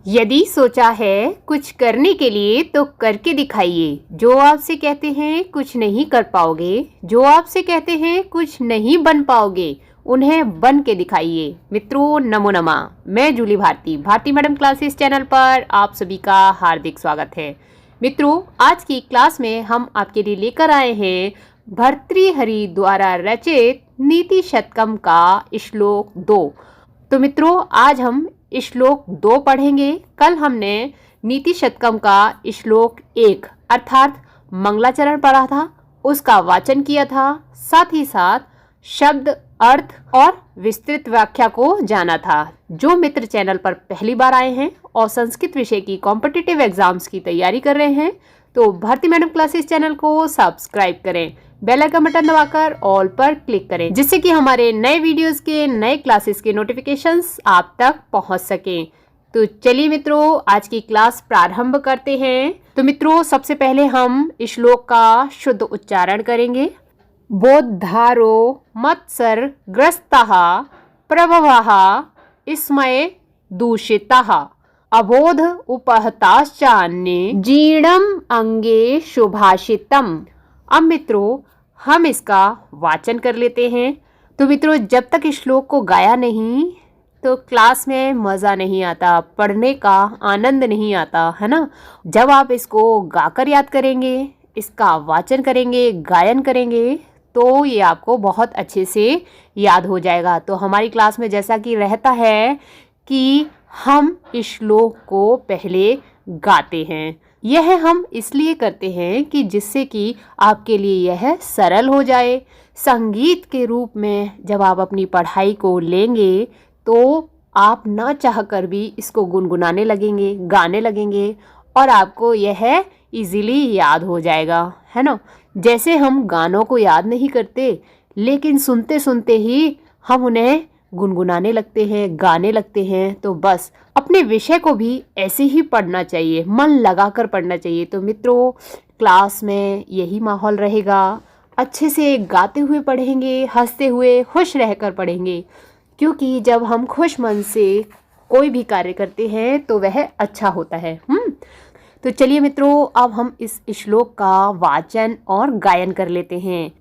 यदि सोचा है कुछ करने के लिए तो करके दिखाइए। जो आपसे कहते हैं कुछ नहीं कर पाओगे, जो आपसे कहते हैं कुछ नहीं बन पाओगे, उन्हें बन के दिखाइए। मित्रों नमो नमः। मैं Julie Bharti madam classes channel पर आप सभी का हार्दिक स्वागत है। मित्रों आज की क्लास में हम आपके लिए लेकर आए हैं भर्तृहरि द्वारा रचित नीति शतकम का श्लोक 2। तो मित्रों आज हम श्लोक 2 पढ़ेंगे। कल हमने नीति शतकम का श्लोक 1 अर्थात मंगलाचरण पढ़ा था, उसका वाचन किया था, साथ ही साथ शब्द अर्थ और विस्तृत व्याख्या को जाना था। जो मित्र चैनल पर पहली बार आए हैं और संस्कृत विषय की कॉम्पिटिटिव एग्जाम्स की तैयारी कर रहे हैं तो भारती मैडम क्लासेस चैनल को सब्सक्राइब करें, बेल आइकन बटन दबाकर ऑल पर क्लिक करें, जिससे कि हमारे नए वीडियोस के नए क्लासेस के नोटिफिकेशंस आप तक पहुंच सकें। तो चलिए मित्रों आज की क्लास प्रारंभ करते हैं। तो मित्रों सबसे पहले हम श्लोक का शुद्ध उच्चारण करेंगे। बोद्धारो मत्सरग्रस्तः प्रभवः स्मय दूषितः अबोध उपहताश्चान्ये जीर्णम अंगे शुभाषितम। अब मित्रों हम इसका वाचन कर लेते हैं। तो मित्रों जब तक इस श्लोक को गाया नहीं तो क्लास में मज़ा नहीं आता, पढ़ने का आनंद नहीं आता, है ना। जब आप इसको गाकर याद करेंगे, इसका वाचन करेंगे, गायन करेंगे तो ये आपको बहुत अच्छे से याद हो जाएगा। तो हमारी क्लास में जैसा कि रहता है कि हम इस श्लोक को पहले गाते हैं। यह हम इसलिए करते हैं कि जिससे कि आपके लिए यह सरल हो जाए। संगीत के रूप में जब आप अपनी पढ़ाई को लेंगे तो आप ना चाह कर भी इसको गुनगुनाने लगेंगे, गाने लगेंगे और आपको यह इजीली याद हो जाएगा, है ना। जैसे हम गानों को याद नहीं करते लेकिन सुनते सुनते ही हम उन्हें गुनगुनाने लगते हैं, गाने लगते हैं। तो बस अपने विषय को भी ऐसे ही पढ़ना चाहिए, मन लगाकर पढ़ना चाहिए। तो मित्रों क्लास में यही माहौल रहेगा, अच्छे से गाते हुए पढ़ेंगे, हंसते हुए खुश रहकर पढ़ेंगे, क्योंकि जब हम खुश मन से कोई भी कार्य करते हैं तो वह अच्छा होता है। तो चलिए मित्रों अब हम इस श्लोक का वाचन और गायन कर लेते हैं।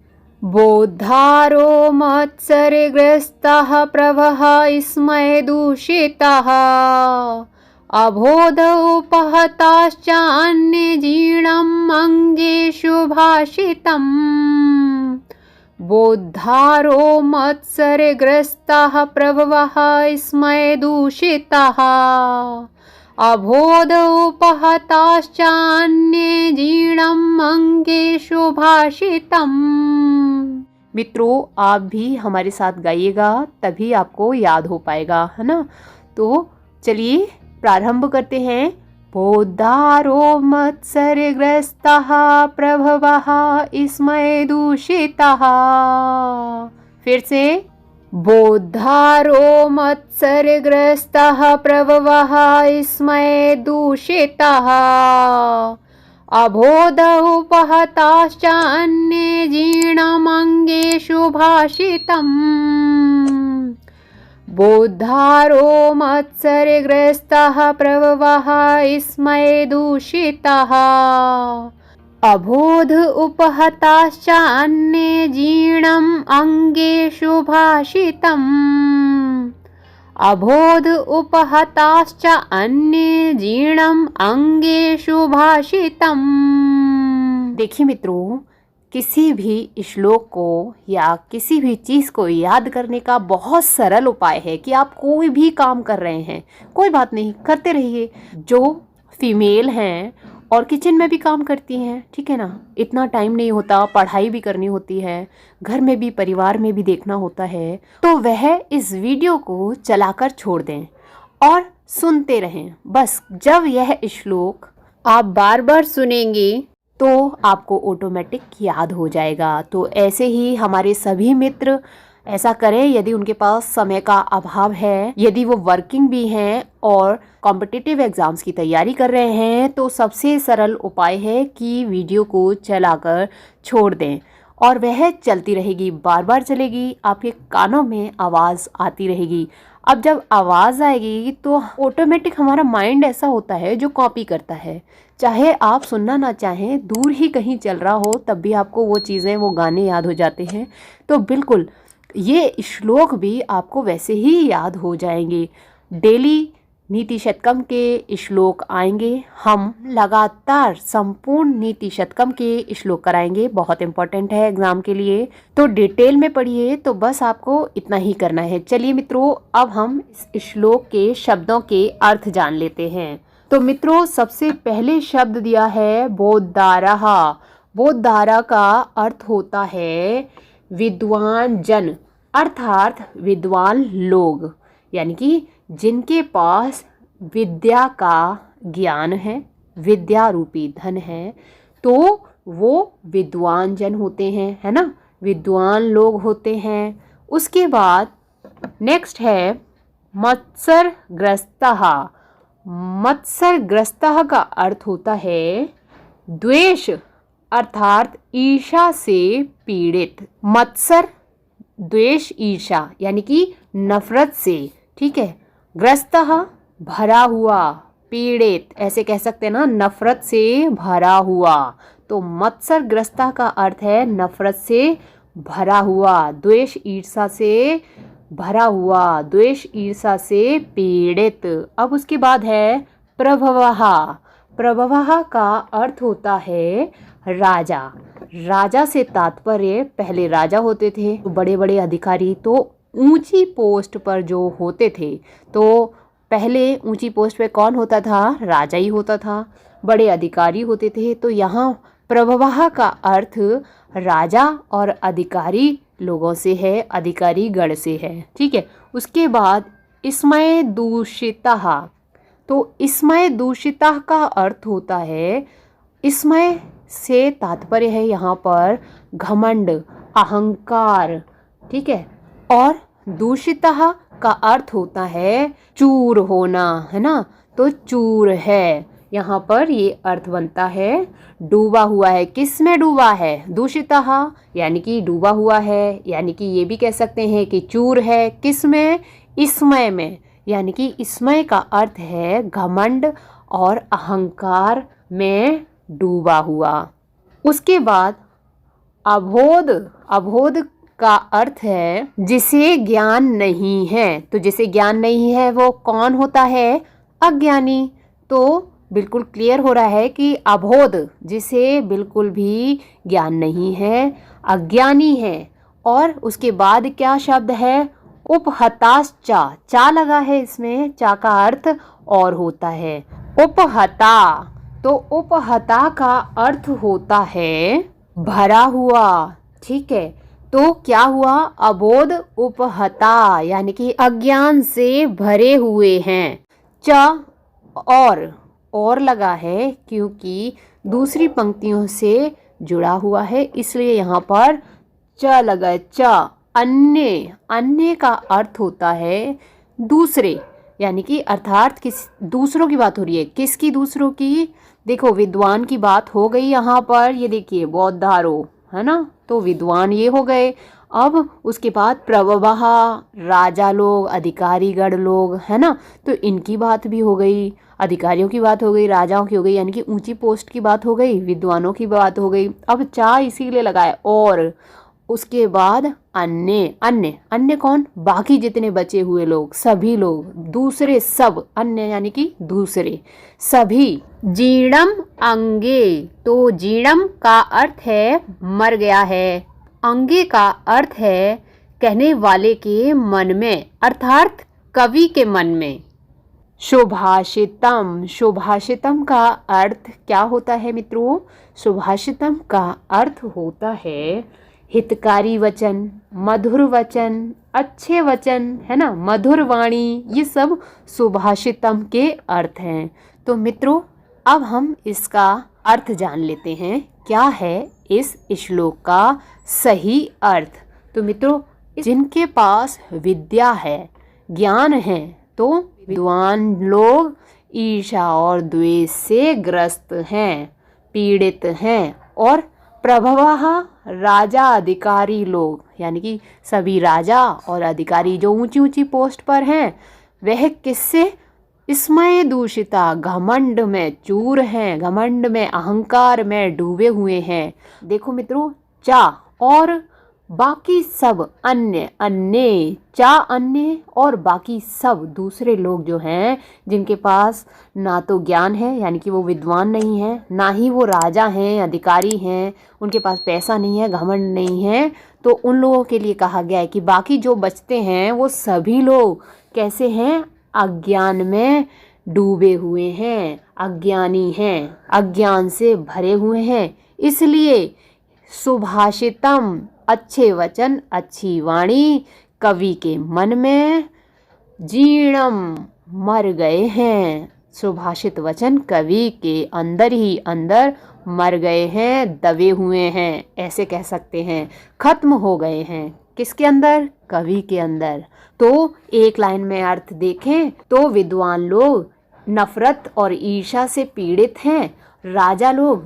बोद्धारो मत्सरग्रस्तः प्रभवः स्मय दूषितः अबोध उपहताश्चान्ये जीर्णम् अंगेषु भाषितम्। बोद्धारो मत्सरग्रस्तः प्रभवः स्मय दूषितः अबोध उपहताश्चान्ये जीर्णम् अंगेषु भाषितम्। मित्रों आप भी हमारे साथ गाइएगा तभी आपको याद हो पाएगा, है ना। तो चलिए प्रारंभ करते हैं। बोद्धारो मत्सरग्रस्तः प्रभवः स्मय दूषितः। फिर से बोद्धारो मत्सरग्रस्तः प्रभवः स्मय दूषितः अबोध उपहताश्चान्ये जीर्णम् अंगेषु भाषितम्। बोद्धारो मत्सरग्रस्तः प्रभवः स्मय दूषितः अबोध उपहताश्चान्ये जीर्णम् अंगेषु भाषितम्। अबोध उपहताश्च अन्ये जीर्णम् अंगेषु भाषितम्। देखिए मित्रों किसी भी श्लोक को या किसी भी चीज़ को याद करने का बहुत सरल उपाय है कि आप कोई भी काम कर रहे हैं, कोई बात नहीं, करते रहिए। जो फीमेल हैं और किचन में भी काम करती हैं, ठीक है ना, इतना टाइम नहीं होता, पढ़ाई भी करनी होती है, घर में भी परिवार में भी देखना होता है, तो वह इस वीडियो को चलाकर छोड़ दें और सुनते रहें। बस जब यह श्लोक आप बार बार सुनेंगे तो आपको ऑटोमेटिक याद हो जाएगा। तो ऐसे ही हमारे सभी मित्र ऐसा करें। यदि उनके पास समय का अभाव है, यदि वो वर्किंग भी हैं और कॉम्पिटिटिव एग्ज़ाम्स की तैयारी कर रहे हैं, तो सबसे सरल उपाय है कि वीडियो को चलाकर छोड़ दें और वह चलती रहेगी, बार बार चलेगी, आपके कानों में आवाज़ आती रहेगी। अब जब आवाज़ आएगी तो ऑटोमेटिक हमारा माइंड ऐसा होता है जो कॉपी करता है, चाहे आप सुनना ना चाहें, दूर ही कहीं चल रहा हो तब भी आपको वो चीज़ें, वो गाने याद हो जाते हैं। तो बिल्कुल ये श्लोक भी आपको वैसे ही याद हो जाएंगे। डेली नीति शतकम के श्लोक आएंगे, हम लगातार संपूर्ण नीति शतकम के श्लोक कराएंगे, बहुत इंपॉर्टेंट है एग्जाम के लिए। तो डिटेल में पढ़िए, तो बस आपको इतना ही करना है। चलिए मित्रों, अब हम इस श्लोक के शब्दों के अर्थ जान लेते हैं। तो मित्रों, सबसे पहले शब्द दिया है बोद्धारः। बोद्धारा का अर्थ होता है विद्वान जन, अर्थात विद्वान लोग, यानी कि जिनके पास विद्या का ज्ञान है, विद्या रूपी धन है, तो वो विद्वान जन होते हैं, है ना, विद्वान लोग होते हैं। उसके बाद नेक्स्ट है मत्सरग्रस्तः। मत्सरग्रस्तः का अर्थ होता है द्वेष, अर्थात ईर्ष्या से पीड़ित। मत्सर, द्वेष, ईर्ष्या यानी कि नफरत से, ठीक है। ग्रस्तः भरा हुआ, पीड़ित, ऐसे कह सकते हैं ना, नफरत से भरा हुआ। तो मत्सरग्रस्तः का अर्थ है नफरत से भरा हुआ, द्वेष ईर्ष्या से भरा हुआ, द्वेष ईर्ष्या से पीड़ित। अब उसके बाद है प्रभवः। प्रभवः का अर्थ होता है राजा। राजा से तात्पर्य, पहले राजा होते थे बड़े बड़े अधिकारी, तो ऊंची पोस्ट पर जो होते थे, तो पहले ऊंची पोस्ट पे कौन होता था? राजा ही होता था, बड़े अधिकारी होते थे। तो यहाँ प्रभवः का अर्थ राजा और अधिकारी लोगों से है, अधिकारी गण से है, ठीक है। उसके बाद स्मय दूषितः। तो स्मय दूषितः का अर्थ होता है, स्मय से तात्पर्य है यहाँ पर घमंड, अहंकार, ठीक है। और दूषितः का अर्थ होता है चूर होना, है ना, तो चूर है, यहाँ पर ये अर्थ बनता है डूबा हुआ है। किस में डूबा है? दूषितः यानी कि डूबा हुआ है, यानी कि ये भी कह सकते हैं कि चूर है। किस में? स्मय में, यानी कि स्मय का अर्थ है घमंड और अहंकार में डूबा हुआ। उसके बाद अबोध। अबोध का अर्थ है जिसे ज्ञान नहीं है। तो जिसे ज्ञान नहीं है वो कौन होता है? अज्ञानी। तो बिल्कुल क्लियर हो रहा है कि अबोध, जिसे बिल्कुल भी ज्ञान नहीं है, अज्ञानी है। और उसके बाद क्या शब्द है? उपहताश्चा। चा लगा है इसमें, चा का अर्थ और होता है उपहता। तो उपहता का अर्थ होता है भरा हुआ, ठीक है। तो क्या हुआ? अबोध उपहता, यानी कि अज्ञान से भरे हुए हैं। च और लगा है क्योंकि दूसरी पंक्तियों से जुड़ा हुआ है, इसलिए यहाँ पर च लगा है। च अन्य। अन्य का अर्थ होता है दूसरे, यानी कि अर्थात किस दूसरों की बात हो रही है। किसकी? दूसरों की। देखो विद्वान की बात हो गई यहाँ पर, ये देखिए बौद्धारो, है ना, तो विद्वान ये हो गए। अब उसके बाद प्रभवः, राजा लोग, अधिकारीगण लोग, है ना, तो इनकी बात भी हो गई, अधिकारियों की बात हो गई, राजाओं की हो गई, यानी कि ऊंची पोस्ट की बात हो गई, विद्वानों की बात हो गई। अब चा इसीलिए लगाए और। उसके बाद अन्य। अन्य, अन्य कौन? बाकी जितने बचे हुए लोग, सभी लोग, दूसरे, सब, अन्य यानी कि दूसरे, सभी। जीणम अंगे। तो जीणम का अर्थ है मर गया है, अंगे का अर्थ है कहने वाले के मन में, अर्थात कवि के मन में। सुभाषितम। सुभाषितम का अर्थ क्या होता है मित्रों? सुभाषितम का अर्थ होता है हितकारी वचन, मधुर वचन, अच्छे वचन, है ना, मधुर वाणी, ये सब सुभाषितम के अर्थ हैं। तो मित्रों, अब हम इसका अर्थ जान लेते हैं, क्या है इस श्लोक का सही अर्थ। तो मित्रों, जिनके पास विद्या है, ज्ञान है, तो विद्वान लोग ईर्ष्या और द्वेष से ग्रस्त हैं, पीड़ित हैं। और प्रभवः, राजा अधिकारी लोग, यानी कि सभी राजा और अधिकारी जो ऊंची ऊंची पोस्ट पर हैं वह किससे स्मय दूषिता, घमंड में चूर हैं, घमंड में अहंकार में डूबे हुए हैं। देखो मित्रों, चा और बाकी सब अन्य, अन्य चा अन्य और बाकी सब दूसरे लोग जो हैं जिनके पास ना तो ज्ञान है यानी कि वो विद्वान नहीं है, ना ही वो राजा हैं, अधिकारी हैं, उनके पास पैसा नहीं है, घमंड नहीं है, तो उन लोगों के लिए कहा गया है कि बाकी जो बचते हैं वो सभी लोग कैसे हैं, अज्ञान में डूबे हुए हैं, अज्ञानी हैं, अज्ञान से भरे हुए हैं। इसलिए सुभाषितम, अच्छे वचन, अच्छी वाणी कवि के मन में जीर्णम, मर गए हैं। सुभाषित वचन कवि के अंदर ही अंदर मर गए हैं, दबे हुए हैं, ऐसे कह सकते हैं, खत्म हो गए हैं। किसके अंदर? कवि के अंदर। तो एक लाइन में अर्थ देखें तो विद्वान लोग नफरत और ईर्ष्या से पीड़ित हैं, राजा लोग,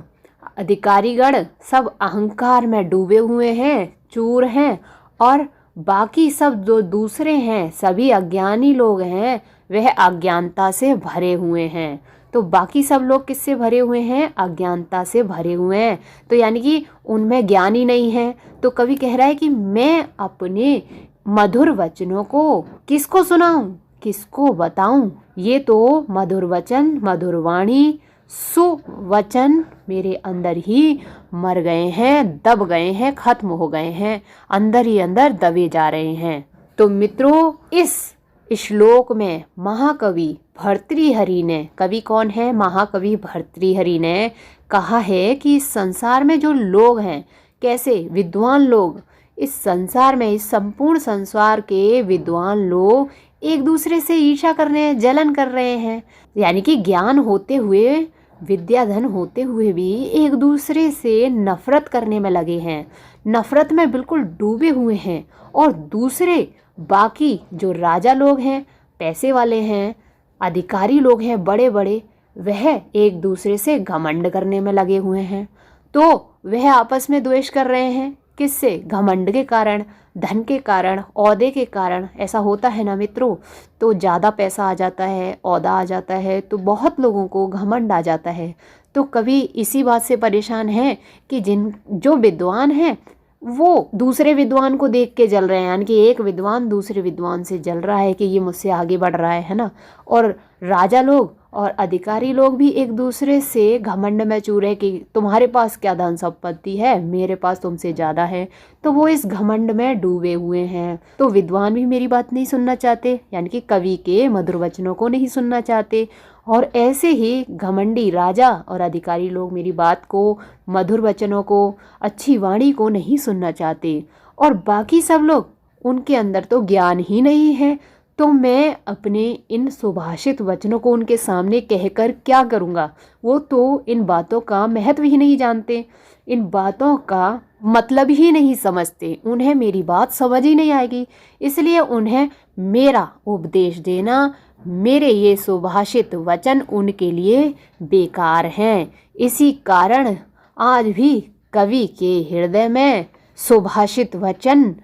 अधिकारीगण सब अहंकार में डूबे हुए हैं, चूर हैं, और बाकी सब जो दूसरे हैं सभी अज्ञानी लोग हैं वह अज्ञानता से भरे हुए हैं। तो बाकी सब लोग किससे भरे हुए हैं? अज्ञानता से भरे हुए हैं। तो यानी कि उनमें ज्ञान ही नहीं है। तो कवि कह रहा है कि मैं अपने मधुर वचनों को किसको सुनाऊं, किसको बताऊं? ये तो मधुर वचन, मधुर वाणी, सुवचन मेरे अंदर ही मर गए हैं, दब गए हैं, खत्म हो गए हैं, अंदर ही अंदर दबे जा रहे हैं। तो मित्रों, इस श्लोक में महाकवि भर्तृहरि ने, कवि कौन है? महाकवि भर्तृहरि ने कहा है कि इस संसार में जो लोग हैं, कैसे विद्वान लोग, इस संसार में, इस संपूर्ण संसार के विद्वान लोग एक दूसरे से ईर्ष्या कर रहे हैं, जलन कर रहे हैं, यानी कि ज्ञान होते हुए, विद्याधन होते हुए भी एक दूसरे से नफरत करने में लगे हैं, नफरत में बिल्कुल डूबे हुए हैं। और दूसरे बाकी जो राजा लोग हैं, पैसे वाले हैं, अधिकारी लोग हैं बड़े बड़े, वह एक दूसरे से घमंड करने में लगे हुए हैं। तो वह आपस में द्वेष कर रहे हैं, किससे? घमंड के कारण, धन के कारण, औहदे के कारण। ऐसा होता है ना मित्रों, तो ज़्यादा पैसा आ जाता है, औहदा आ जाता है, तो बहुत लोगों को घमंड आ जाता है। तो कवि इसी बात से परेशान है कि जो विद्वान हैं वो दूसरे विद्वान को देख के जल रहे हैं, यानी कि एक विद्वान दूसरे विद्वान से जल रहा है कि ये मुझसे आगे बढ़ रहा है ना। और राजा लोग और अधिकारी लोग भी एक दूसरे से घमंड में चूर है कि तुम्हारे पास क्या धन संपत्ति है, मेरे पास तुमसे ज़्यादा है। तो वो इस घमंड में डूबे हुए हैं। तो विद्वान भी मेरी बात नहीं सुनना चाहते, यानी कि कवि के मधुर वचनों को नहीं सुनना चाहते, और ऐसे ही घमंडी राजा और अधिकारी लोग मेरी बात को, मधुर वचनों को, अच्छी वाणी को नहीं सुनना चाहते। और बाकी सब लोग, उनके अंदर तो ज्ञान ही नहीं है। तो मैं अपने इन सुभाषित वचनों को उनके सामने कहकर क्या करूँगा? वो तो इन बातों का महत्व ही नहीं जानते, इन बातों का मतलब ही नहीं समझते, उन्हें मेरी बात समझ ही नहीं आएगी। इसलिए उन्हें मेरा उपदेश देना, मेरे ये सुभाषित वचन उनके लिए बेकार हैं। इसी कारण आज भी कवि के हृदय में सुभाषित वचन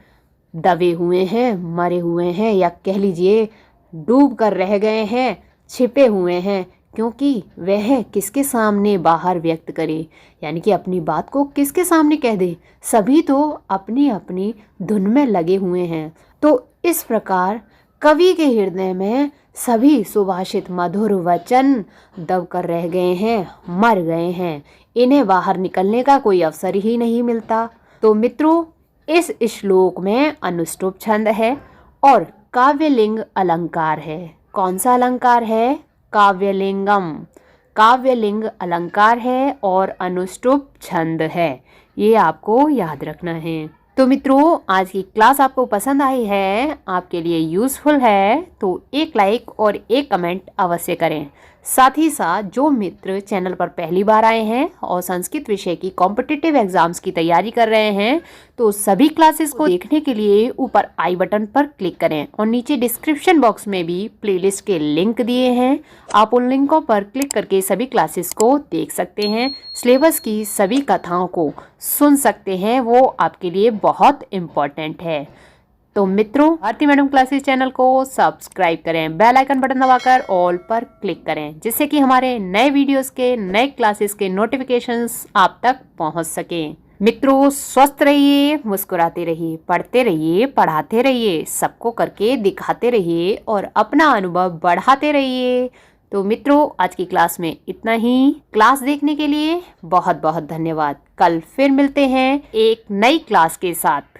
दबे हुए हैं, मरे हुए हैं, या कह लीजिए डूब कर रह गए हैं, छिपे हुए हैं। क्योंकि वह किसके सामने बाहर व्यक्त करे, यानी कि अपनी बात को किसके सामने कह दे? सभी तो अपनी अपनी धुन में लगे हुए हैं। तो इस प्रकार कवि के हृदय में सभी सुभाषित मधुर वचन दब कर रह गए हैं, मर गए हैं, इन्हें बाहर निकलने का कोई अवसर ही नहीं मिलता। तो मित्रों, इस श्लोक में अनुष्टुप छंद है और काव्यलिंग अलंकार है। कौन सा अलंकार है? काव्यलिंगम, काव्यलिंग अलंकार है और अनुष्टुप छंद है। ये आपको याद रखना है। तो मित्रों, आज की क्लास आपको पसंद आई है, आपके लिए यूज़फुल है, तो एक लाइक और एक कमेंट अवश्य करें। साथ ही साथ जो मित्र चैनल पर पहली बार आए हैं और संस्कृत विषय की कॉम्पिटिटिव एग्जाम्स की तैयारी कर रहे हैं तो सभी क्लासेस को देखने के लिए ऊपर आई बटन पर क्लिक करें और नीचे डिस्क्रिप्शन बॉक्स में भी प्लेलिस्ट के लिंक दिए हैं। आप उन लिंकों पर क्लिक करके सभी क्लासेस को देख सकते हैं, सिलेबस की सभी कथाओं को सुन सकते हैं, वो आपके लिए बहुत इम्पोर्टेंट है। तो मित्रों, भारती मैडम क्लासेस चैनल को सब्सक्राइब करें, बेल आइकन बटन दबाकर ऑल पर क्लिक करें, जिससे कि हमारे नए वीडियोस के नए क्लासेस के नोटिफिकेशंस आप तक पहुंच सकें। मित्रों, स्वस्थ रहिए, मुस्कुराते रहिए, पढ़ते रहिए, पढ़ाते रहिए, सबको करके दिखाते रहिए और अपना अनुभव बढ़ाते रहिए। तो मित्रों, आज की क्लास में इतना ही। क्लास देखने के लिए बहुत बहुत धन्यवाद। कल फिर मिलते हैं एक नई क्लास के साथ।